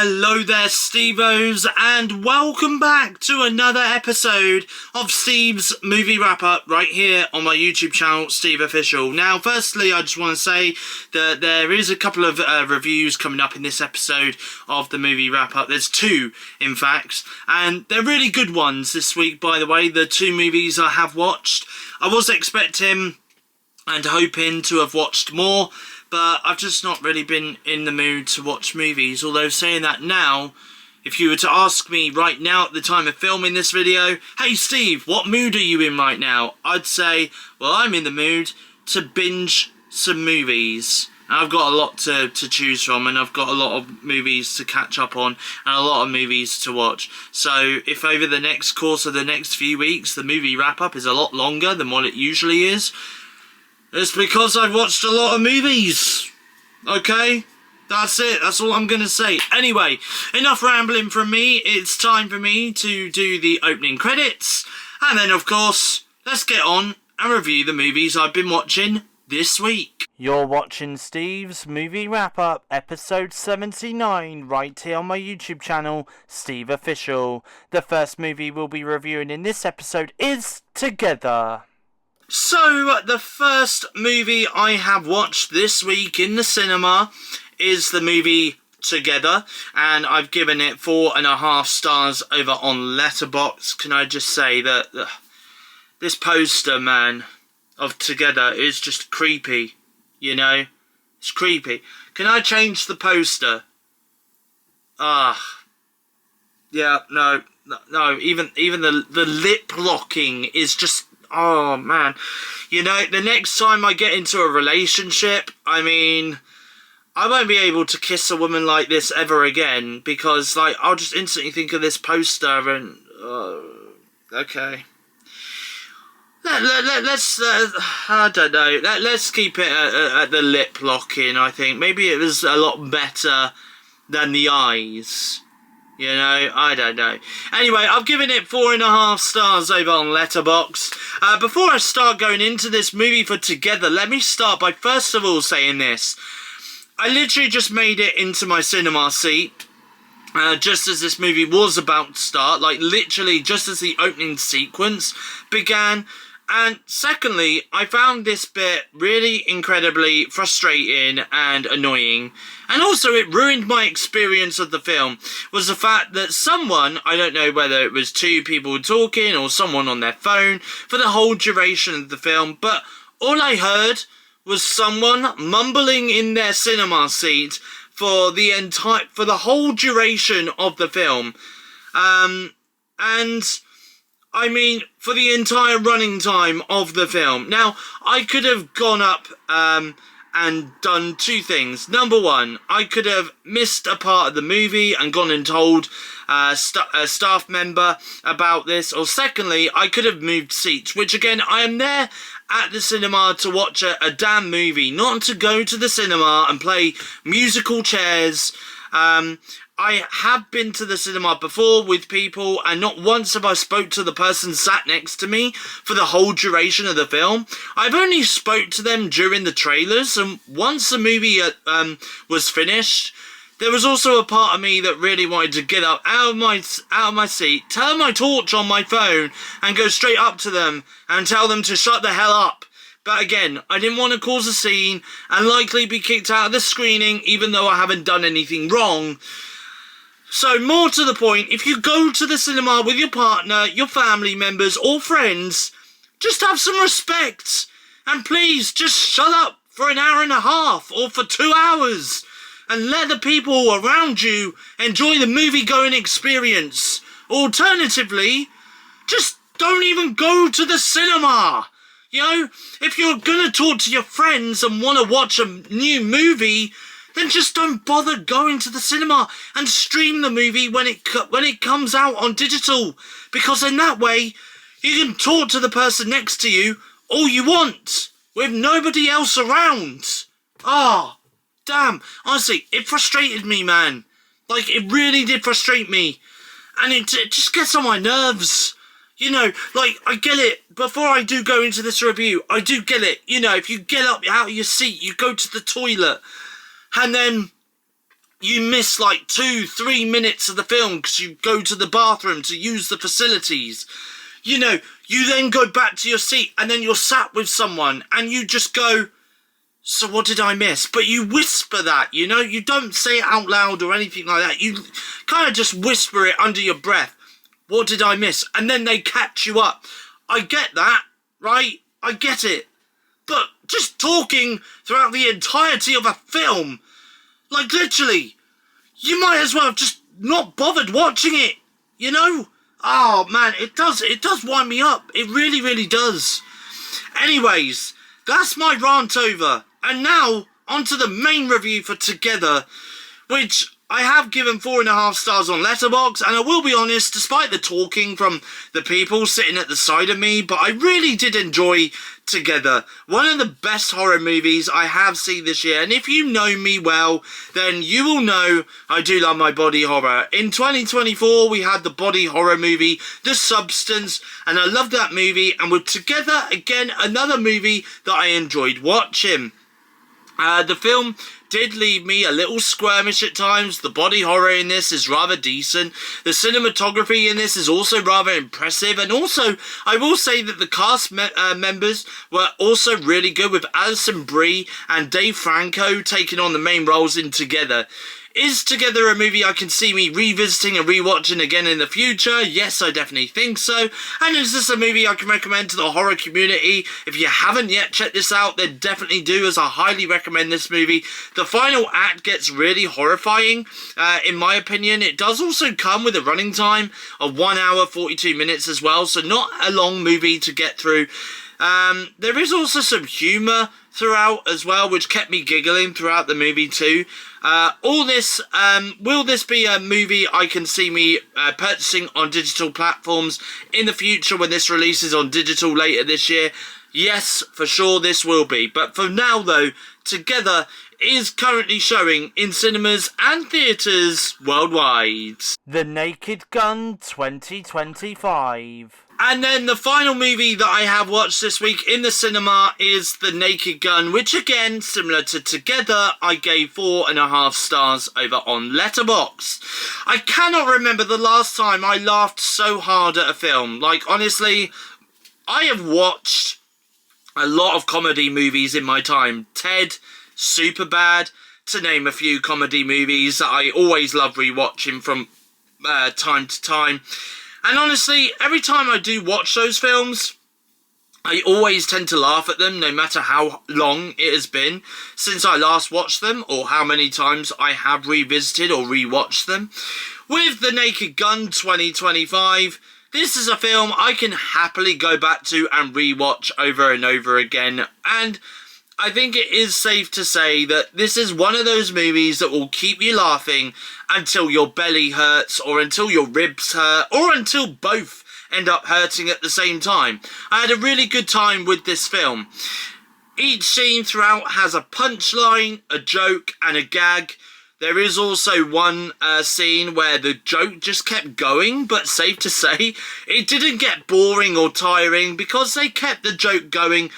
Hello there, Stevos, and welcome back to another episode of Steve's Movie Wrap-Up right here on my YouTube channel, SteveOfficial. Now, firstly, I just want to say that there is a couple of reviews coming up in this episode of the Movie Wrap-Up. There's two, in fact, and they're really good ones this week, by the way, the two movies I have watched. I was expecting and hoping to have watched more, but I've just not really been in the mood to watch movies. Although saying that now, if you were to ask me right now at the time of filming this video, hey Steve, what mood are you in right now? I'd say, well, I'm in the mood to binge some movies. And I've got a lot to choose from, and I've got a lot of movies to catch up on and a lot of movies to watch. So if over the next course of the next few weeks the movie wrap-up is a lot longer than what it usually is, it's because I've watched a lot of movies. Okay? That's it. That's all I'm going to say. Anyway, enough rambling from me. It's time for me to do the opening credits. And then, of course, let's get on and review the movies I've been watching this week. You're watching Steve's Movie Wrap-Up, episode 79, right here on my YouTube channel, SteveOfficial. The first movie we'll be reviewing in this episode is Together. So, the first movie I have watched this week in the cinema is the movie Together, and I've given it 4.5 stars over on Letterboxd. Can I just say that this poster, man, of Together is just creepy, you know? It's creepy. Can I change the poster? Yeah, no, even the lip locking is just... Oh, man. You know, the next time I get into a relationship, I mean, I won't be able to kiss a woman like this ever again, because, like, I'll just instantly think of this poster and, okay. Let's I don't know, let's keep it at the lip locking, I think. Maybe it was a lot better than the eyes. You know, I don't know. Anyway, I've given it 4.5 stars over on Letterboxd. Before I start going into this movie for Together, let me start by first of all saying this. I literally just made it into my cinema seat, just as this movie was about to start, like literally just as the opening sequence began. And secondly, I found this bit really incredibly frustrating and annoying. And also it ruined my experience of the film, was the fact that someone, I don't know whether it was two people talking or someone on their phone for the whole duration of the film, but all I heard was someone mumbling in their cinema seat for the whole duration of the film. And I mean, for the entire running time of the film. Now, I could have gone up and done two things. Number one, I could have missed a part of the movie and gone and told a staff member about this. Or secondly, I could have moved seats, which again, I am there at the cinema to watch a damn movie, not to go to the cinema and play musical chairs. I have been to the cinema before with people, and not once have I spoke to the person sat next to me for the whole duration of the film. I've only spoke to them during the trailers, and once the movie was finished, there was also a part of me that really wanted to get up out of my seat, turn my torch on my phone, and go straight up to them and tell them to shut the hell up. But again, I didn't want to cause a scene and likely be kicked out of the screening, even though I haven't done anything wrong. So, more to the point, if you go to the cinema with your partner, your family members, or friends, just have some respect. And please, just shut up for an hour and a half, or for 2 hours, and let the people around you enjoy the movie-going experience. Alternatively, just don't even go to the cinema. You know, if you're gonna talk to your friends and want to watch a new movie, then just don't bother going to the cinema and stream the movie when it comes out on digital. Because in that way, you can talk to the person next to you all you want, with nobody else around. Damn. Honestly, it frustrated me, man. Like, it really did frustrate me. And it just gets on my nerves. You know, like, I get it. Before I do go into this review, I do get it. You know, if you get up out of your seat, you go to the toilet, and then you miss like 2-3 minutes of the film because you go to the bathroom to use the facilities. You know, you then go back to your seat and then you're sat with someone and you just go, so what did I miss? But you whisper that, you know, you don't say it out loud or anything like that. You kind of just whisper it under your breath. What did I miss? And then they catch you up. I get that, right? I get it. But just talking throughout the entirety of a film, like literally, you might as well have just not bothered watching it, you know? Oh man, it does wind me up. It really, really does. Anyways, that's my rant over. And now, onto the main review for Together, which I have given 4.5 stars on Letterboxd, and I will be honest, despite the talking from the people sitting at the side of me, but I really did enjoy Together. One of the best horror movies I have seen this year, and if you know me well, then you will know I do love my body horror. In 2024, we had the body horror movie, The Substance, and I loved that movie, and with Together, again, another movie that I enjoyed watching. The film did leave me a little squirmish at times. The body horror in this is rather decent. The cinematography in this is also rather impressive. And also, I will say that the cast members were also really good, with Alison Brie and Dave Franco taking on the main roles in Together. Is Together a movie I can see me revisiting and rewatching again in the future? Yes, I definitely think so. And is this a movie I can recommend to the horror community? If you haven't yet checked this out, then definitely do, as I highly recommend this movie. The final act gets really horrifying, in my opinion. It does also come with a running time of 1 hour 42 minutes as well, so not a long movie to get through. There is also some humour throughout as well, which kept me giggling throughout the movie too. All this, will this be a movie I can see me purchasing on digital platforms in the future when this releases on digital later this year? Yes, for sure this will be. But for now though, Together is currently showing in cinemas and theatres worldwide. The Naked Gun 2025. And then the final movie that I have watched this week in the cinema is The Naked Gun, which again, similar to Together, I gave 4.5 stars over on Letterboxd. I cannot remember the last time I laughed so hard at a film. Like, honestly, I have watched a lot of comedy movies in my time. Ted, Superbad, to name a few comedy movies that I always love rewatching from time to time. And honestly, every time I do watch those films, I always tend to laugh at them, no matter how long it has been since I last watched them, or how many times I have revisited or rewatched them. With The Naked Gun 2025, this is a film I can happily go back to and rewatch over and over again, and I think it is safe to say that this is one of those movies that will keep you laughing until your belly hurts, or until your ribs hurt, or until both end up hurting at the same time. I had a really good time with this film. Each scene throughout has a punchline, a joke, and a gag. There is also one scene where the joke just kept going, but safe to say, it didn't get boring or tiring because they kept the joke going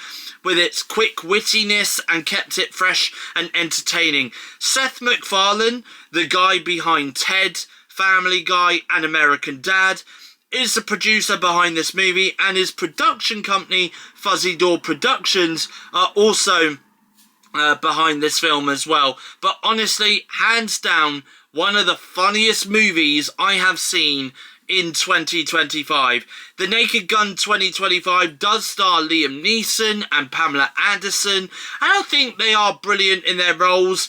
with its quick wittiness and kept it fresh and entertaining. Seth MacFarlane, the guy behind Ted, Family Guy and American Dad, is the producer behind this movie, and his production company, Fuzzy Door Productions, are also behind this film as well. But honestly, hands down, one of the funniest movies I have seen in 2025. The Naked Gun 2025 does star Liam Neeson and Pamela Anderson, and I think they are brilliant in their roles.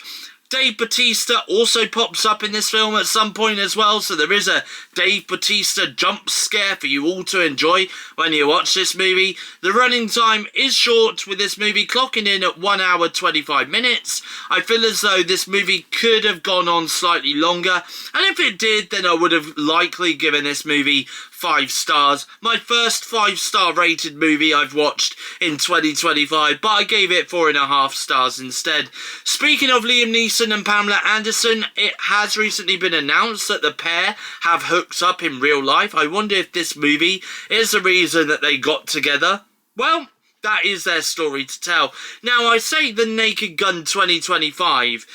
Dave Bautista also pops up in this film at some point as well, so there is a Dave Bautista jump scare for you all to enjoy when you watch this movie. The running time is short, with this movie clocking in at 1 hour 25 minutes. I feel as though this movie could have gone on slightly longer, and if it did, then I would have likely given this movie 5 stars. My first 5-star rated movie I've watched in 2025, but I gave it 4.5 stars instead. Speaking of Liam Neeson and Pamela Anderson, it has recently been announced that the pair have hooked up in real life. I wonder if this movie is the reason that they got together. Well, that is their story to tell. Now, I say The Naked Gun 2025.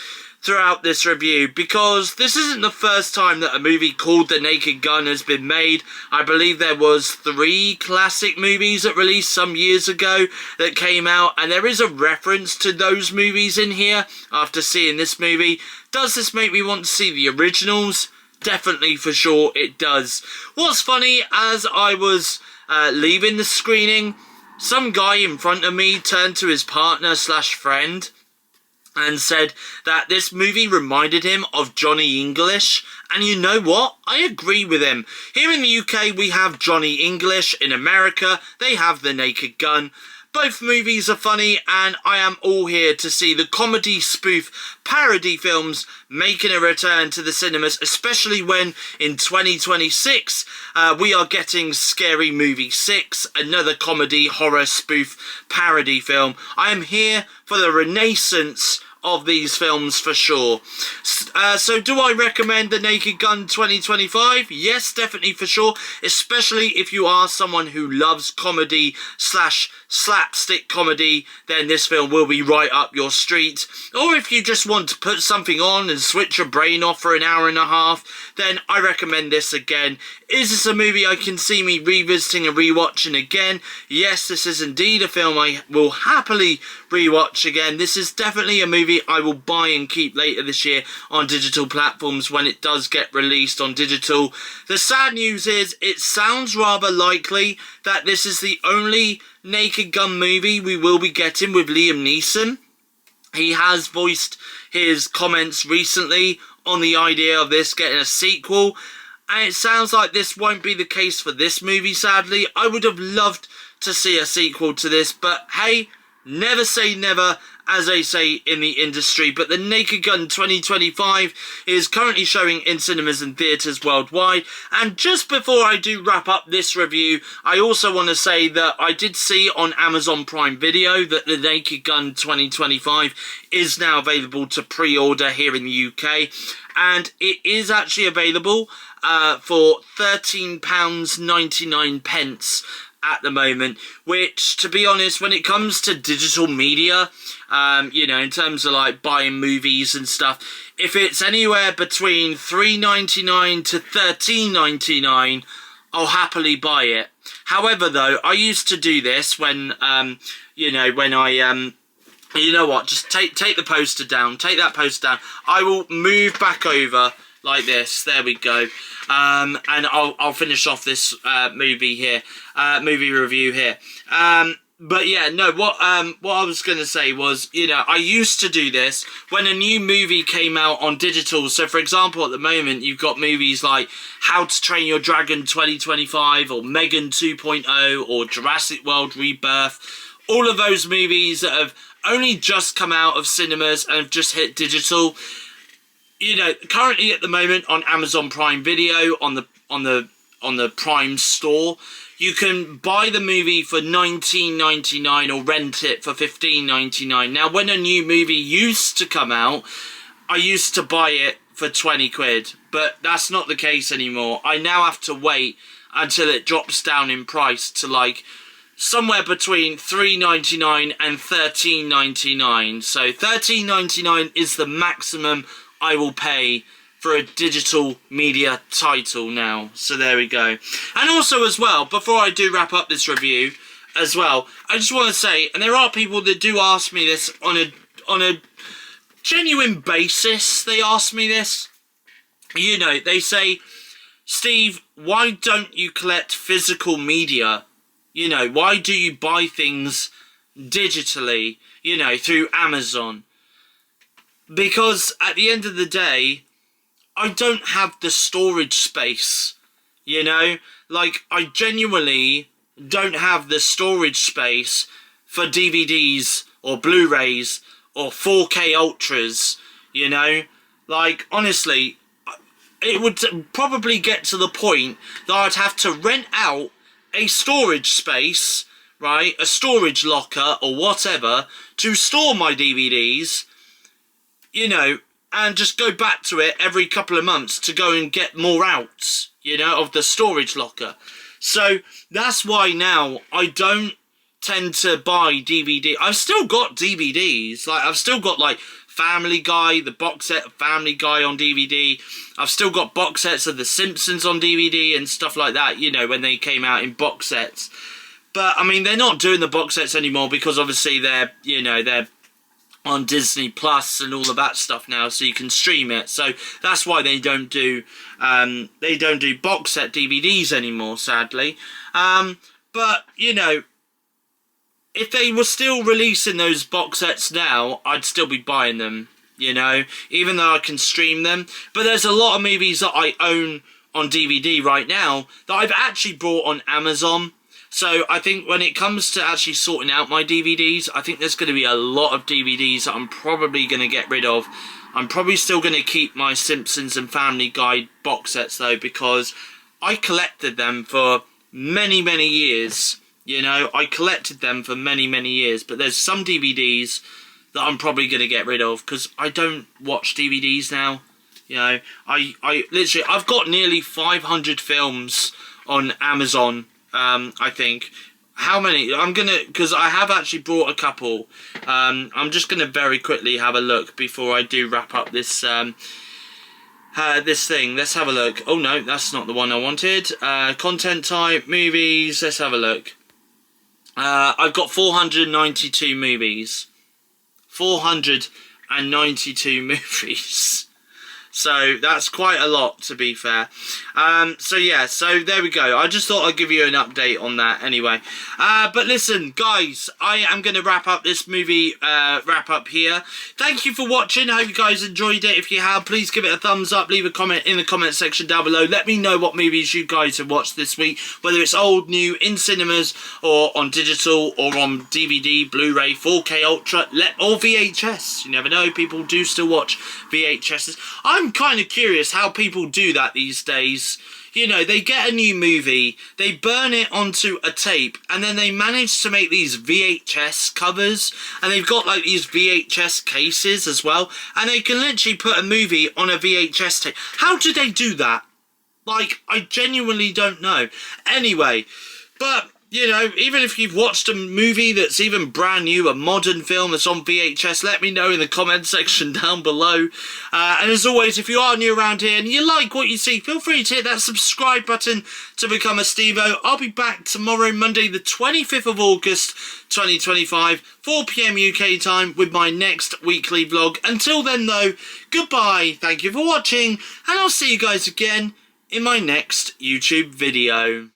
throughout this review, because this isn't the first time that a movie called The Naked Gun has been made. I believe there was 3 classic movies that released some years ago that came out, and there is a reference to those movies in here after seeing this movie. Does this make me want to see the originals? Definitely, for sure, it does. What's funny, as I was leaving the screening, some guy in front of me turned to his partner slash friend and said that this movie reminded him of Johnny English. And you know what? I agree with him. Here in the UK, we have Johnny English. In America, they have The Naked Gun. Both movies are funny, and I am all here to see the comedy spoof parody films making a return to the cinemas, especially when in 2026 we are getting Scary Movie 6, another comedy horror spoof parody film. I am here for the renaissance of these films for sure. So do I recommend The Naked Gun 2025? Yes, definitely, for sure, especially if you are someone who loves comedy slash slapstick comedy, then this film will be right up your street. Or if you just want to put something on and switch your brain off for an hour and a half, then I recommend this again. Is this a movie I can see me revisiting and rewatching again? Yes, this is indeed a film I will happily rewatch again. This is definitely a movie I will buy and keep later this year on digital platforms when it does get released on digital. The sad news is, it sounds rather likely that this is the only Naked Gun movie we will be getting with Liam Neeson. He has voiced his comments recently on the idea of this getting a sequel, and it sounds like this won't be the case for this movie, sadly. I would have loved to see a sequel to this, but hey, never say never, as they say in the industry. But The Naked Gun 2025 is currently showing in cinemas and theatres worldwide. And just before I do wrap up this review, I also want to say that I did see on Amazon Prime Video that The Naked Gun 2025 is now available to pre-order here in the UK. And it is actually available for £13.99 at the moment, which, to be honest, when it comes to digital media, you know, in terms of like buying movies and stuff, if it's anywhere between £3.99 to £13.99, I'll happily buy it. However, though, I used to do this when, you know, when I, you know what, just take the poster down, take that poster down. I will move back over like this. There we go. And I'll finish off this movie here, movie review here. But yeah, no, what I was going to say was, you know, I used to do this when a new movie came out on digital. So, for example, at the moment, you've got movies like How to Train Your Dragon 2025, or Megan 2.0, or Jurassic World Rebirth. All of those movies that have only just come out of cinemas and have just hit digital. You know, currently at the moment on Amazon Prime Video, on the Prime store, you can buy the movie for $19.99 or rent it for $15.99. Now, when a new movie used to come out, I used to buy it for 20 quid, but that's not the case anymore. I now have to wait until it drops down in price to like somewhere between $3.99 and $13.99. So $13.99 is the maximum I will pay for a digital media title now. So there we go. And also as well, before I do wrap up this review as well, I just want to say, and there are people that do ask me this on a genuine basis, they ask me this. You know, they say, Steve, why don't you collect physical media? You know, why do you buy things digitally, you know, through Amazon? Because at the end of the day, I don't have the storage space, you know? Like, I genuinely don't have the storage space for DVDs or Blu-rays or 4K Ultras, you know? Like, honestly, it would probably get to the point that I'd have to rent out a storage space, right? A storage locker or whatever to store my DVDs, you know, and just go back to it every couple of months to go and get more out, you know, of the storage locker. So that's why now I don't tend to buy DVD. I've still got DVDs, like I've still got like Family Guy, the box set of Family Guy on DVD. I've still got box sets of The Simpsons on DVD and stuff like that, you know, when they came out in box sets. But, I mean, they're not doing the box sets anymore because obviously they're, you know, they're on Disney Plus and all of that stuff now, so you can stream it. So that's why they don't do box set DVDs anymore, sadly. But, you know, if they were still releasing those box sets now, I'd still be buying them, you know, even though I can stream them. But there's a lot of movies that I own on DVD right now that I've actually bought on Amazon. So I think when it comes to actually sorting out my DVDs, I think there's going to be a lot of DVDs that I'm probably going to get rid of. I'm probably still going to keep my Simpsons and Family Guy box sets though, because I collected them for many, many years. You know, I collected them for many, many years. But there's some DVDs that I'm probably going to get rid of because I don't watch DVDs now. You know, I literally, I've got nearly 500 films on Amazon. I think. How many? I'm gonna, because I have actually brought a couple. I'm just gonna very quickly have a look before I do wrap up this this thing. Let's have a look. Oh no, that's not the one I wanted. Content type, movies. Let's have a look. I've got 492 movies. 492 movies. So that's quite a lot, to be fair. So yeah, so there we go. I just thought I'd give you an update on that anyway. But listen, guys, I am going to wrap up this movie wrap up here. Thank you for watching. I hope you guys enjoyed it. If you have, please give it a thumbs up. Leave a comment in the comment section down below. Let me know what movies you guys have watched this week, whether it's old, new, in cinemas, or on digital, or on DVD, Blu-ray, 4K Ultra, or VHS. You never know, people do still watch VHSs. I'm kind of curious how people do that these days. You know, they get a new movie, they burn it onto a tape, and then they manage to make these VHS covers, and they've got like these VHS cases as well, and they can literally put a movie on a VHS tape. How do they do that? Like, I genuinely don't know. Anyway, but you know, even if you've watched a movie that's even brand new, a modern film that's on VHS, let me know in the comment section down below. And as always, if you are new around here and you like what you see, feel free to hit that subscribe button to become a Stevo. I'll be back tomorrow, Monday the 25th of August 2025, 4 PM UK time, with my next weekly vlog. Until then though, goodbye, thank you for watching, and I'll see you guys again in my next YouTube video.